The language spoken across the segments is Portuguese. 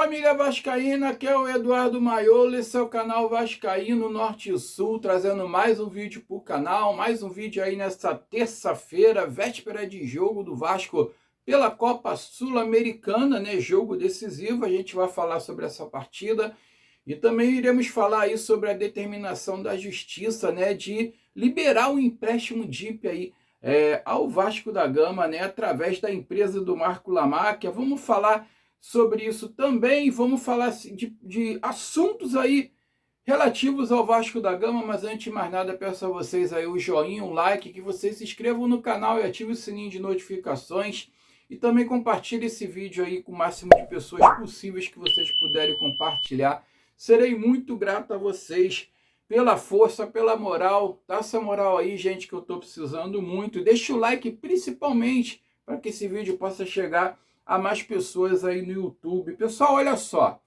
família vascaína, aqui é o Eduardo Maiolo, esse é o canal Vascaíno Norte e Sul, trazendo mais um vídeo para o canal, mais um vídeo aí nessa terça-feira, véspera de jogo do Vasco pela Copa Sul-Americana, né? Jogo decisivo, a gente vai falar sobre essa partida e também iremos falar aí sobre a determinação da Justiça, né? De liberar o empréstimo DIP aí ao Vasco da Gama, né? Através da empresa do Marco Lamáquia. Vamos falar sobre isso também, vamos falar de assuntos aí relativos ao Vasco da Gama, mas antes de mais nada peço a vocês aí o joinha, um like, que vocês se inscrevam no canal e ativem o sininho de notificações e também compartilhem esse vídeo aí com o máximo de pessoas possíveis que vocês puderem compartilhar. Serei muito grato a vocês pela força, pela moral, dá essa moral aí, gente, que eu estou precisando muito. Deixa o like principalmente para que esse vídeo possa chegar a mais pessoas aí no YouTube. Pessoal, olha só,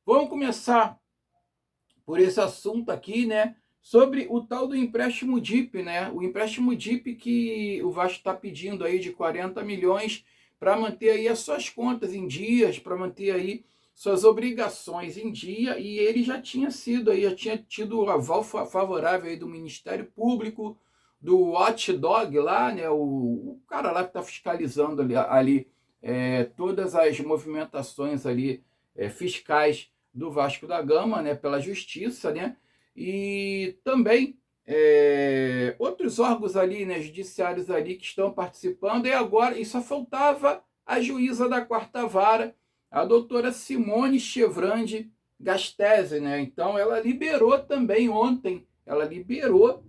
vamos começar por esse assunto aqui, né? Sobre o tal do empréstimo DIP, né? O empréstimo DIP que o Vasco está pedindo aí de 40 milhões para manter aí as suas contas em dias, para manter aí suas obrigações em dia, e ele já tinha sido aí, já tinha tido o aval favorável aí do Ministério Público, do Watchdog lá, né? O cara lá que está fiscalizando ali todas as movimentações ali fiscais do Vasco da Gama, né, pela Justiça, né, e também outros órgãos ali, né, judiciários ali que estão participando, e agora e só faltava a juíza da quarta vara, a doutora Simone Chevrandi Gastese, né, então ela liberou também ontem, ela liberou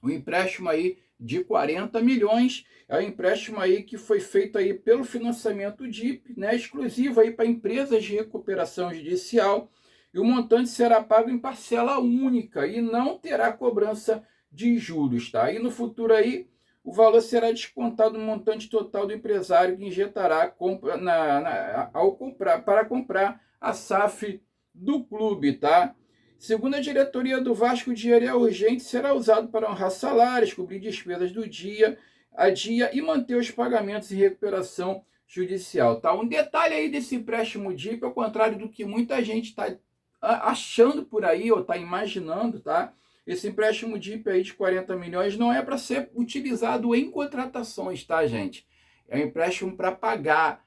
o empréstimo aí de 40 milhões, é um empréstimo aí que foi feito aí pelo financiamento DIP, né, exclusivo aí para empresas de recuperação judicial, e o montante será pago em parcela única e não terá cobrança de juros, tá? E no futuro aí o valor será descontado no montante total do empresário que injetará para comprar a SAF do clube, tá? Segundo a diretoria do Vasco, o dinheiro é urgente, será usado para honrar salários, cobrir despesas do dia a dia e manter os pagamentos em recuperação judicial. Tá? Um detalhe aí desse empréstimo DIP, ao contrário do que muita gente está achando por aí ou está imaginando, tá? Esse empréstimo DIP aí de 40 milhões não é para ser utilizado em contratações, tá, gente? É um empréstimo para pagar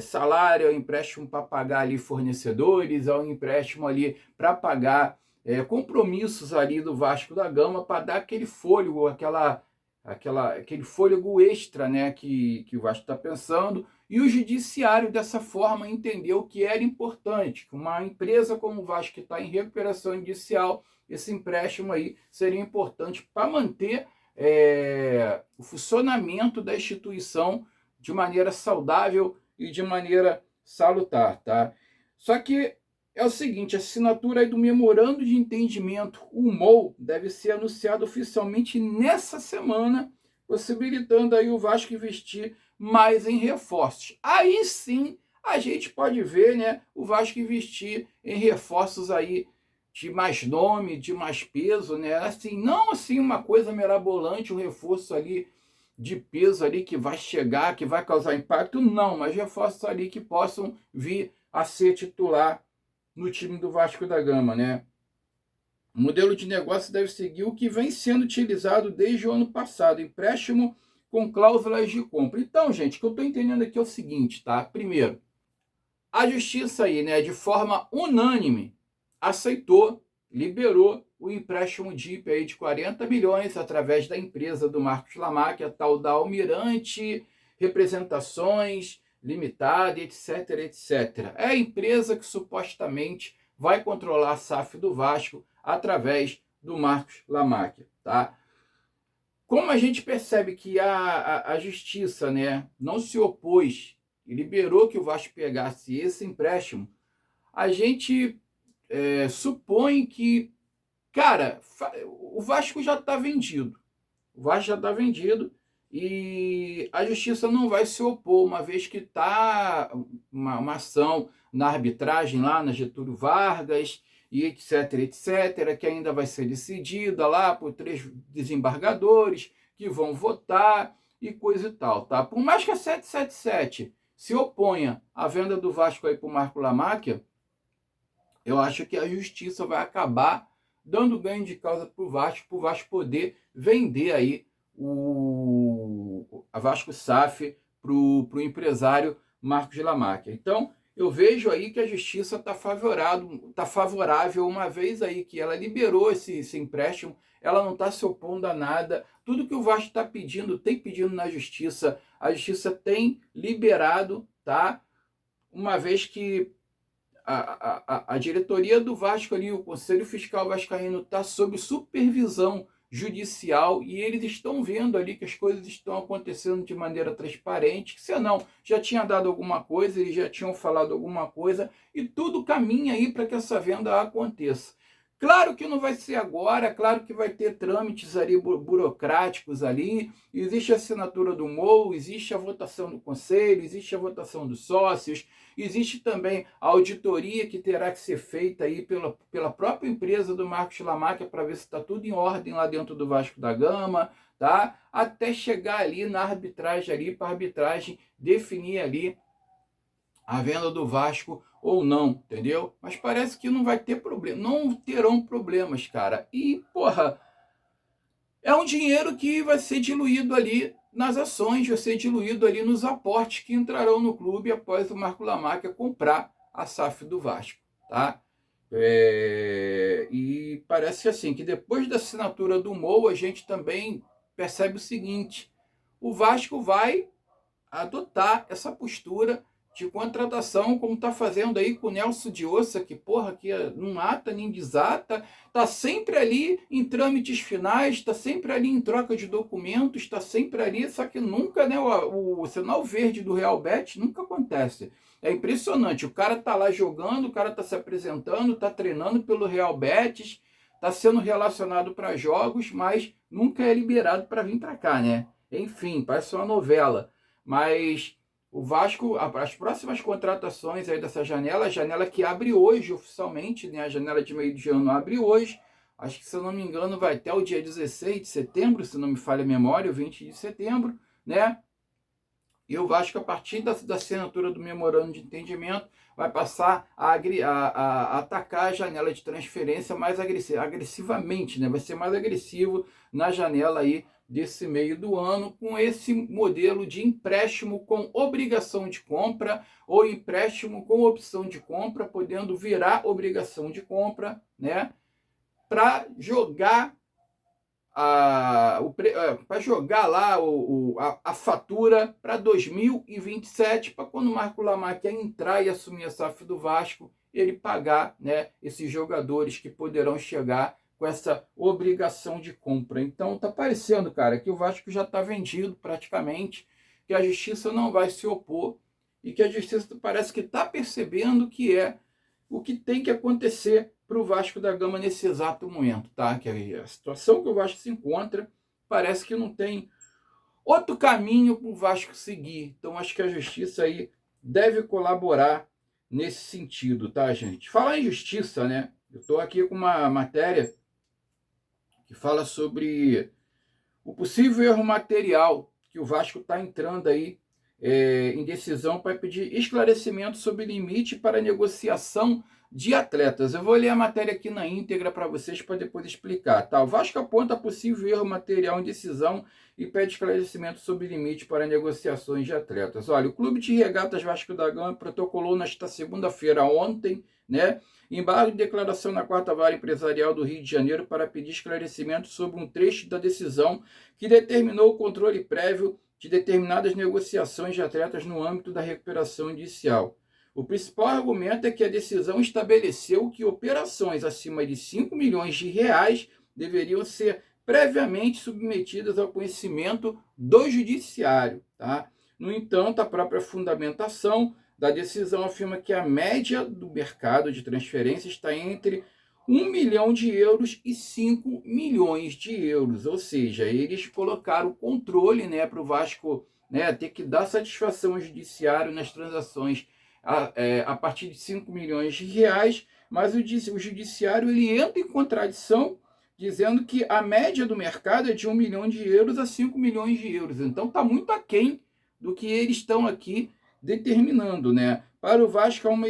salário, é um empréstimo para pagar ali fornecedores, é um empréstimo ali para pagar compromissos ali do Vasco da Gama, para dar aquele fôlego, aquele fôlego extra, né, que o Vasco está pensando. E o judiciário, dessa forma, entendeu que era importante, que uma empresa como o Vasco, que está em recuperação judicial, esse empréstimo aí seria importante para manter o funcionamento da instituição de maneira saudável e de maneira salutar, tá? Só que é o seguinte, a assinatura do memorando de entendimento, o MOU, deve ser anunciado oficialmente nessa semana, possibilitando aí o Vasco investir mais em reforços. Aí sim a gente pode ver, né, o Vasco investir em reforços aí de mais nome, de mais peso, né? Assim, não assim uma coisa mirabolante, um reforço ali de peso ali que vai chegar, que vai causar impacto, não, mas reforços ali que possam vir a ser titular no time do Vasco da Gama, né? O modelo de negócio deve seguir o que vem sendo utilizado desde o ano passado, empréstimo com cláusulas de compra. Então, gente, o que eu estou entendendo aqui é o seguinte, tá? Primeiro, a justiça aí, né, de forma unânime, aceitou, liberou o empréstimo DIP aí de 40 milhões através da empresa do Marcos Lamáquia, a tal da Almirante Representações Limitada, etc, etc. É a empresa que supostamente vai controlar a SAF do Vasco através do Marcos Lamáquia, tá? Como a gente percebe que a justiça, né, não se opôs e liberou que o Vasco pegasse esse empréstimo, a gente supõe que, cara, o Vasco já está vendido. O Vasco já está vendido e a justiça não vai se opor, uma vez que está uma ação na arbitragem lá na Getúlio Vargas e etc, etc, que ainda vai ser decidida lá por 3 desembargadores que vão votar e coisa e tal, tá? Por mais que a 777 se oponha à venda do Vasco aí para o Marco Lamáquia, eu acho que a justiça vai acabar dando ganho de causa para o Vasco poder vender aí a Vasco SAF para o empresário Marcos Lamáquia. Então, eu vejo aí que a justiça está favorável, uma vez aí que ela liberou esse empréstimo, ela não está se opondo a nada. Tudo que o Vasco está pedindo, tem pedido na justiça, a justiça tem liberado, tá? Uma vez que a diretoria do Vasco ali, o Conselho Fiscal Vascaíno, está sob supervisão judicial e eles estão vendo ali que as coisas estão acontecendo de maneira transparente, que senão já tinha dado alguma coisa, eles já tinham falado alguma coisa e tudo caminha aí para que essa venda aconteça. Claro que não vai ser agora, claro que vai ter trâmites ali burocráticos ali, existe a assinatura do MOU, existe a votação do conselho, existe a votação dos sócios, existe também a auditoria que terá que ser feita aí pela própria empresa do Marcos Lamáquia para ver se está tudo em ordem lá dentro do Vasco da Gama, tá? Até chegar ali na arbitragem ali, para a arbitragem definir ali a venda do Vasco ou não, entendeu? Mas parece que não vai ter problema, não terão problemas, cara. E, porra, é um dinheiro que vai ser diluído ali nas ações, vai ser diluído ali nos aportes que entrarão no clube após o Marco Lamáquia comprar a SAF do Vasco, tá? E parece assim, que depois da assinatura do MOU, a gente também percebe o seguinte, o Vasco vai adotar essa postura de contratação, como está fazendo aí com o Nelson de Ossa, que porra, que não ata nem desata, está sempre ali em trâmites finais, está sempre ali em troca de documentos, está sempre ali, só que nunca, né, o sinal verde do Real Betis nunca acontece. É impressionante, o cara está lá jogando, o cara está se apresentando, está treinando pelo Real Betis, está sendo relacionado para jogos, mas nunca é liberado para vir para cá, né? Enfim, parece uma novela. Mas o Vasco, as próximas contratações aí dessa janela, a janela que abre hoje oficialmente, né? A janela de meio de ano abre hoje. Acho que, se eu não me engano, vai até o dia 16 de setembro, se não me falha a memória, o 20 de setembro, né? E o Vasco, a partir da assinatura do memorando de entendimento, vai passar a atacar a janela de transferência mais agressivamente, né? Vai ser mais agressivo na janela aí desse meio do ano, com esse modelo de empréstimo com obrigação de compra ou empréstimo com opção de compra, podendo virar obrigação de compra, né? Para jogar para jogar lá a fatura para 2027, para quando o Marco Lamáquia entrar e assumir a SAF do Vasco, ele pagar, né, esses jogadores que poderão chegar com essa obrigação de compra. Então tá parecendo, cara, que o Vasco já está vendido praticamente, que a justiça não vai se opor e que a justiça parece que está percebendo que é o que tem que acontecer para o Vasco da Gama nesse exato momento, tá? Que a situação que o Vasco se encontra parece que não tem outro caminho para o Vasco seguir. Então acho que a justiça aí deve colaborar nesse sentido, tá, gente? Falar em justiça, né? Eu estou aqui com uma matéria que fala sobre o possível erro material que o Vasco está entrando aí em decisão para pedir esclarecimento sobre limite para negociação de atletas. Eu vou ler a matéria aqui na íntegra para vocês para depois explicar. Tá? O Vasco aponta possível erro material em decisão e pede esclarecimento sobre limite para negociações de atletas. Olha, o Clube de Regatas Vasco da Gama protocolou nesta segunda-feira, ontem, né, embargo de declaração na 4ª Vara Empresarial do Rio de Janeiro para pedir esclarecimento sobre um trecho da decisão que determinou o controle prévio de determinadas negociações de atletas no âmbito da recuperação inicial. O principal argumento é que a decisão estabeleceu que operações acima de 5 milhões de reais deveriam ser previamente submetidas ao conhecimento do judiciário. Tá? No entanto, a própria fundamentação da decisão afirma que a média do mercado de transferência está entre 1 milhão de euros e 5 milhões de euros. Ou seja, eles colocaram o controle, né, para o Vasco, né, ter que dar satisfação ao judiciário nas transações a partir de 5 milhões de reais, mas o judiciário ele entra em contradição, dizendo que a média do mercado é de 1 milhão de euros a 5 milhões de euros. Então está muito aquém do que eles estão aqui determinando, né? Para o Vasco há uma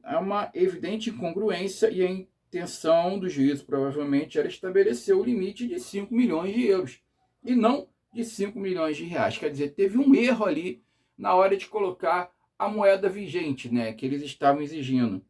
há uma evidente incongruência e a intenção do juízo provavelmente era estabelecer o limite de 5 milhões de euros e não de 5 milhões de reais. Quer dizer, teve um erro ali na hora de colocar a moeda vigente, né, que eles estavam exigindo.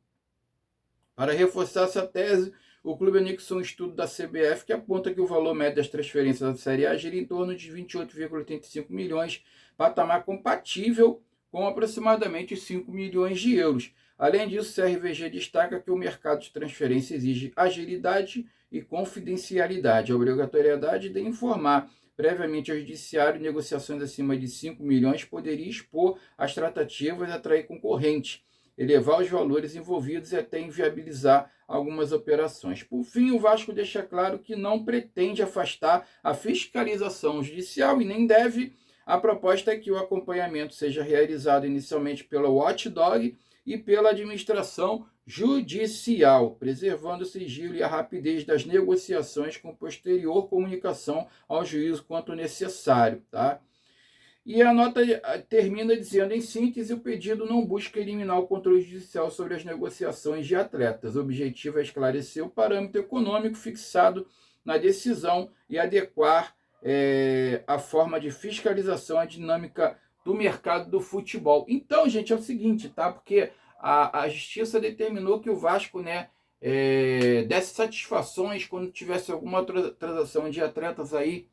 Para reforçar essa tese, o clube anexou um estudo da CBF que aponta que o valor médio das transferências da Série A gira em torno de 28,85 milhões, patamar compatível com aproximadamente 5 milhões de euros. Além disso, o CRVG destaca que o mercado de transferência exige agilidade e confidencialidade, a obrigatoriedade de informar previamente ao judiciário negociações acima de 5 milhões poderia expor as tratativas e atrair concorrentes, elevar os valores envolvidos e até inviabilizar algumas operações. Por fim, o Vasco deixa claro que não pretende afastar a fiscalização judicial e nem deve. A proposta é que o acompanhamento seja realizado inicialmente pela Watchdog e pela administração judicial, preservando o sigilo e a rapidez das negociações com posterior comunicação ao juízo quanto necessário, tá? E a nota termina dizendo, em síntese, o pedido não busca eliminar o controle judicial sobre as negociações de atletas. O objetivo é esclarecer o parâmetro econômico fixado na decisão e adequar a forma de fiscalização à dinâmica do mercado do futebol. Então, gente, é o seguinte, tá? Porque a justiça determinou que o Vasco, né, desse satisfações quando tivesse alguma transação de atletas aí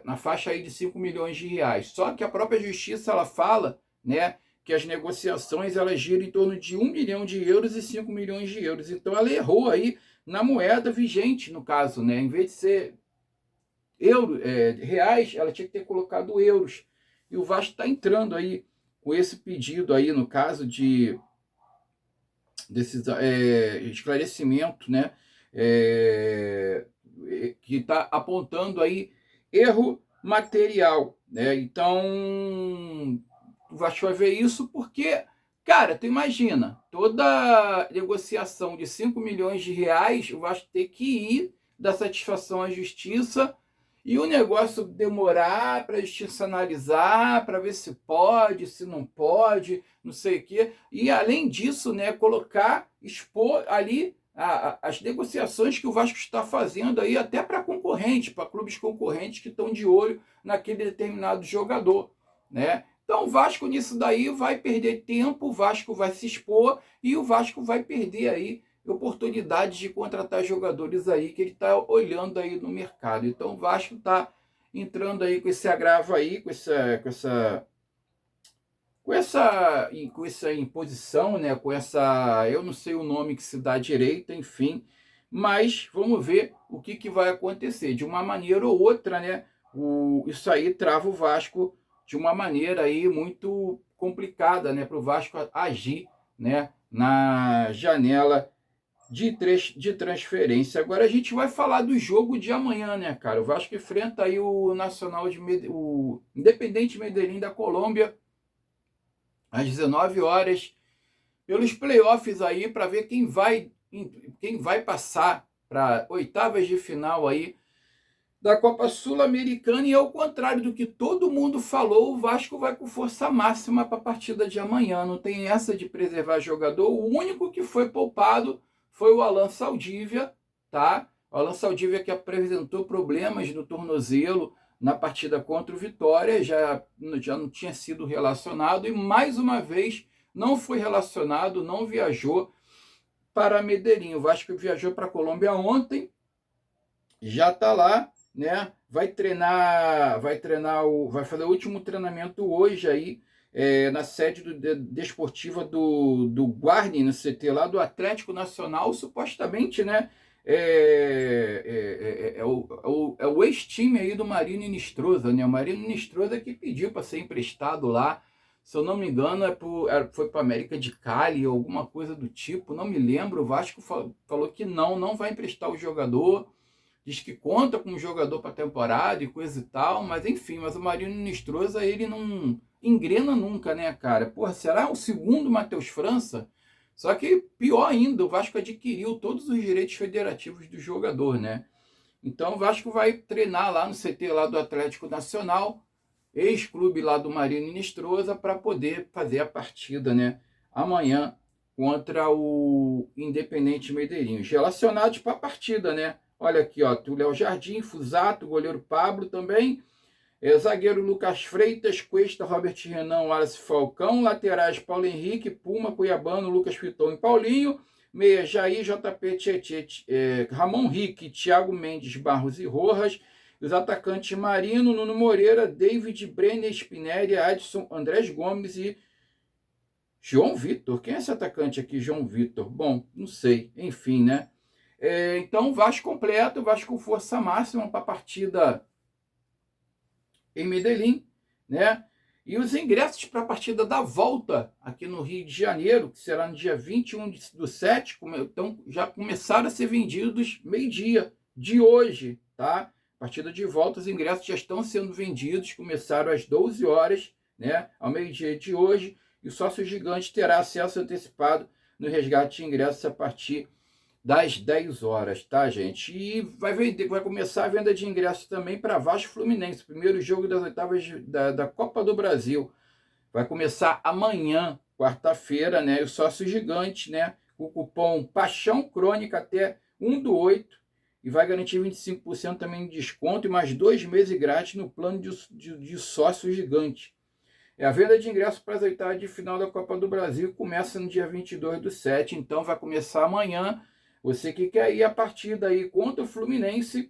na faixa aí de 5 milhões de reais. Só que a própria justiça ela fala, né, que as negociações elas giram em torno de 1 milhão de euros e 5 milhões de euros. Então ela errou aí na moeda vigente, no caso, né? Em vez de ser reais, ela tinha que ter colocado euros. E o Vasco está entrando aí com esse pedido aí, no caso de desse esclarecimento, né? Que está apontando aí erro material, né? Então, o Vasco vai ver isso porque, cara, tu imagina, toda negociação de 5 milhões de reais, o Vasco tem que ir dar satisfação à justiça e o negócio demorar para a justiça analisar, para ver se pode, se não pode, não sei o quê. E, além disso, né, expor ali as negociações que o Vasco está fazendo aí até para concorrentes, para clubes concorrentes que estão de olho naquele determinado jogador, né? Então o Vasco nisso daí vai perder tempo, o Vasco vai se expor e o Vasco vai perder aí oportunidades de contratar jogadores aí que ele está olhando aí no mercado. Então o Vasco está entrando aí com esse agravo aí, com essa imposição, né, com essa, eu não sei o nome que se dá direito, enfim, mas vamos ver o que vai acontecer. De uma maneira ou outra, né, isso aí trava o Vasco de uma maneira aí muito complicada, né, para o Vasco agir, né, na janela de transferência. Agora a gente vai falar do jogo de amanhã, né, cara? O Vasco enfrenta aí o o Independente Medellín da Colômbia, às 19 horas, pelos playoffs aí, para ver quem vai passar para oitavas de final aí da Copa Sul-Americana. E ao contrário do que todo mundo falou, o Vasco vai com força máxima para a partida de amanhã. Não tem essa de preservar jogador. O único que foi poupado foi o Alan Saldívia, tá? O Alan Saldívia que apresentou problemas no tornozelo na partida contra o Vitória, já não tinha sido relacionado e mais uma vez não foi relacionado, não viajou para Medellín. O Vasco viajou para a Colômbia ontem, já está lá, né? Vai fazer o último treinamento hoje aí, na sede desportiva do Guarani, no CT lá do Atlético Nacional, supostamente, né? O ex-time aí do Marino Inestrosa, né? O Marino Inestrosa que pediu para ser emprestado lá, se eu não me engano, foi para América de Cali, ou alguma coisa do tipo, não me lembro. O Vasco falou que não vai emprestar o jogador, diz que conta com o jogador para a temporada e coisa e tal, mas enfim, mas o Marino Inestrosa, ele não engrena nunca, né, cara? Porra, será o segundo Matheus França? Só que, pior ainda, o Vasco adquiriu todos os direitos federativos do jogador, né? Então o Vasco vai treinar lá no CT lá do Atlético Nacional, ex-clube lá do Marino Inestrosa, para poder fazer a partida, né, amanhã contra o Independente Medellín. Relacionados para a partida, né? Olha aqui, ó, Léo Jardim, Fusato, goleiro Pablo também, zagueiro Lucas Freitas, Cuesta, Robert Renan, Wallace Falcão, laterais Paulo Henrique, Puma, Cuiabano, Lucas Piton e Paulinho, meia Jair, JP, Tietê, Ramon Rique, Thiago Mendes, Barros e Rojas, os atacantes Marino, Nuno Moreira, David, Brenner, Spinelli, Adson, Andrés Gomes e João Vitor. Quem é esse atacante aqui, João Vitor? Bom, não sei, enfim, né? Então, Vasco completo, Vasco com força máxima para a partida em Medellín, né? E os ingressos para a partida da volta aqui no Rio de Janeiro, que será no dia 21/7, então já começaram a ser vendidos meio-dia de hoje, tá? Partida de volta, os ingressos já estão sendo vendidos, começaram às 12 horas, né? Ao meio-dia de hoje, e o sócio gigante terá acesso antecipado no resgate de ingressos a partir das 10 horas, tá, gente? E vai começar a venda de ingressos também para Vasco Fluminense, primeiro jogo das oitavas da Copa do Brasil. Vai começar amanhã, quarta-feira, né? E o sócio gigante, né? O cupom Paixão Crônica até 1/8 e vai garantir 25% também de desconto e mais 2 meses grátis no plano de sócio gigante. A venda de ingressos para as oitavas de final da Copa do Brasil começa no dia 22/7, então vai começar amanhã. Você que quer ir a partida aí contra o Fluminense,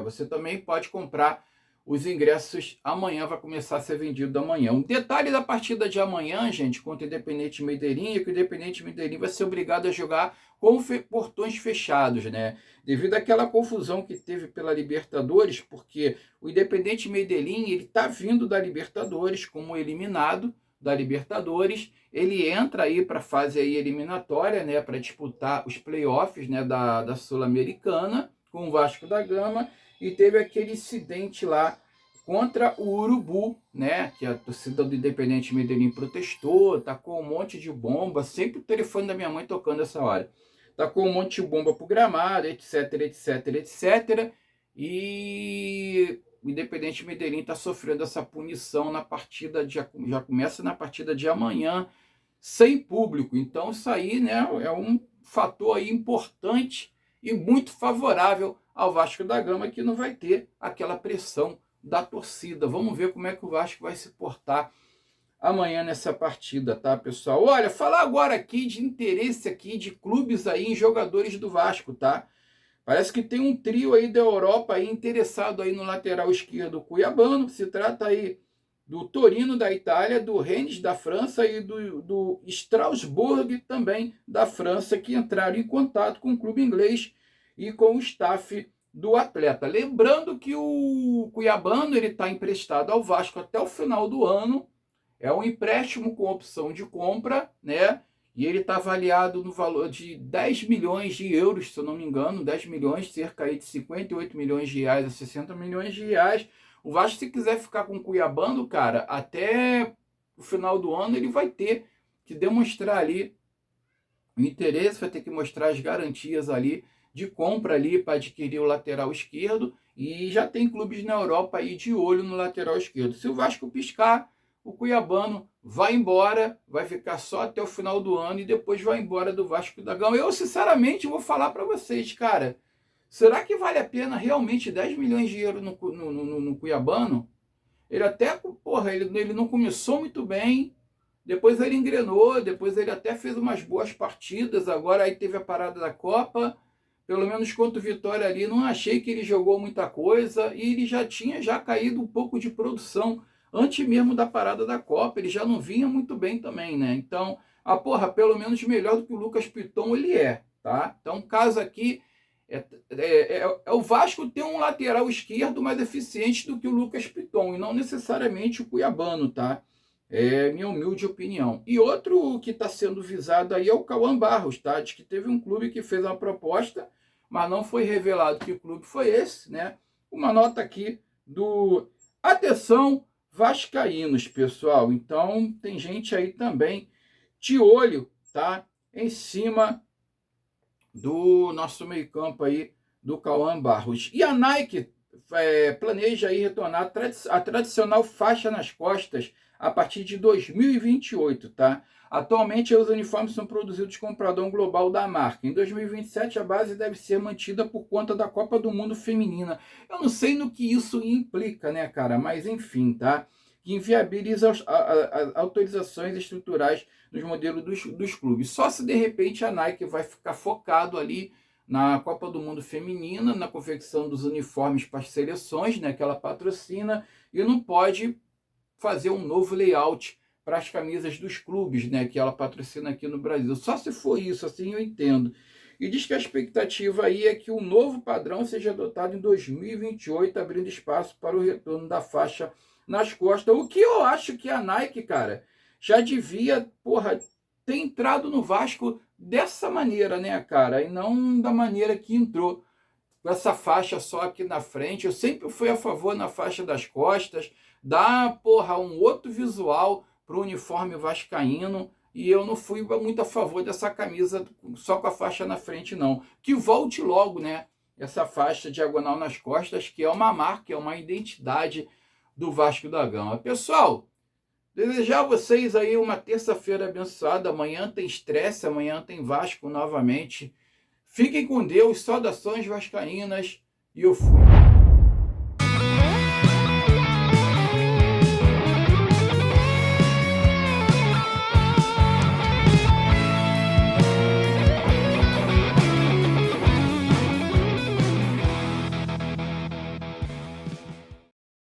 você também pode comprar os ingressos amanhã, vai começar a ser vendido amanhã. Um detalhe da partida de amanhã, gente, contra o Independente Medellín, é que o Independente Medellín vai ser obrigado a jogar com portões fechados, né? Devido àquela confusão que teve pela Libertadores, porque o Independente Medellín, ele tá vindo da Libertadores como eliminado da Libertadores, ele entra aí para a fase aí eliminatória, né, para disputar os playoffs, né, da Sul-Americana com o Vasco da Gama, e teve aquele incidente lá contra o Urubu, né, que a torcida do Independente Medellín protestou, tacou um monte de bomba, sempre o telefone da minha mãe tocando essa hora, tacou um monte de bomba pro gramado, etc, etc, etc, e o Independente Medellín está sofrendo essa punição na partida, já começa na partida de amanhã, sem público. Então isso aí, né, é um fator aí importante e muito favorável ao Vasco da Gama, que não vai ter aquela pressão da torcida. Vamos ver como é que o Vasco vai se portar amanhã nessa partida, tá, pessoal? Olha, falar agora aqui de interesse aqui de clubes aí em jogadores do Vasco, tá? Parece que tem um trio aí da Europa aí interessado aí no lateral esquerdo cuiabano. Se trata aí do Torino da Itália, do Rennes da França e do Strasbourg também da França, que entraram em contato com o clube inglês e com o staff do atleta. Lembrando que o cuiabano ele está emprestado ao Vasco até o final do ano. É um empréstimo com opção de compra, né? E ele está avaliado no valor de 10 milhões de euros, se eu não me engano, 10 milhões, cerca aí de 58 milhões de reais a 60 milhões de reais. O Vasco, se quiser ficar com o cuiabano, cara, até o final do ano ele vai ter que demonstrar ali o interesse, vai ter que mostrar as garantias ali de compra ali para adquirir o lateral esquerdo, e já tem clubes na Europa aí de olho no lateral esquerdo. Se o Vasco piscar, o cuiabano vai embora, vai ficar só até o final do ano e depois vai embora do Vasco da Gama. Eu, sinceramente, vou falar para vocês, cara, será que vale a pena realmente 10 milhões de euros no cuiabano? Ele até, porra, ele não começou muito bem, depois ele engrenou, depois ele até fez umas boas partidas, agora aí teve a parada da Copa, pelo menos contra o Vitória ali, não achei que ele jogou muita coisa, e ele já tinha caído um pouco de produção, antes mesmo da parada da Copa, ele já não vinha muito bem também, né? Então, pelo menos melhor do que o Lucas Piton ele é, tá? Então, o caso aqui é o Vasco ter um lateral esquerdo mais eficiente do que o Lucas Piton, e não necessariamente o cuiabano, tá? É minha humilde opinião. E outro que está sendo visado aí é o Cauã Barros, tá? Diz que teve um clube que fez uma proposta, mas não foi revelado que clube foi esse, né? Uma nota aqui do... Atenção, vascaínos, pessoal. Então, tem gente aí também de olho, tá? Em cima do nosso meio-campo aí, do Cauã Barros. E a Nike planeja aí retornar a tradicional faixa nas costas a partir de 2028, tá? Atualmente, os uniformes são produzidos com o padrão global da marca. Em 2027, a base deve ser mantida por conta da Copa do Mundo Feminina. Eu não sei no que isso implica, né, cara? Mas enfim, tá? Que inviabiliza as autorizações estruturais nos modelos dos clubes. Só se de repente a Nike vai ficar focado ali na Copa do Mundo Feminina, na confecção dos uniformes para as seleções, né, que ela patrocina, e não pode fazer um novo layout para as camisas dos clubes, né, que ela patrocina aqui no Brasil. Só se for isso, assim eu entendo. E diz que a expectativa aí é que o novo padrão seja adotado em 2028, abrindo espaço para o retorno da faixa nas costas. O que eu acho que a Nike, cara, já devia, porra, ter entrado no Vasco dessa maneira, né, cara? E não da maneira que entrou, com essa faixa só aqui na frente. Eu sempre fui a favor na faixa das costas, dar, porra, um outro visual para o uniforme vascaíno, e eu não fui muito a favor dessa camisa só com a faixa na frente, não. Que volte logo, né, essa faixa diagonal nas costas, que é uma marca, é uma identidade do Vasco da Gama. Pessoal, desejar a vocês aí uma terça-feira abençoada. Amanhã tem estresse, amanhã tem Vasco novamente. Fiquem com Deus, saudações vascaínas, e eu fui.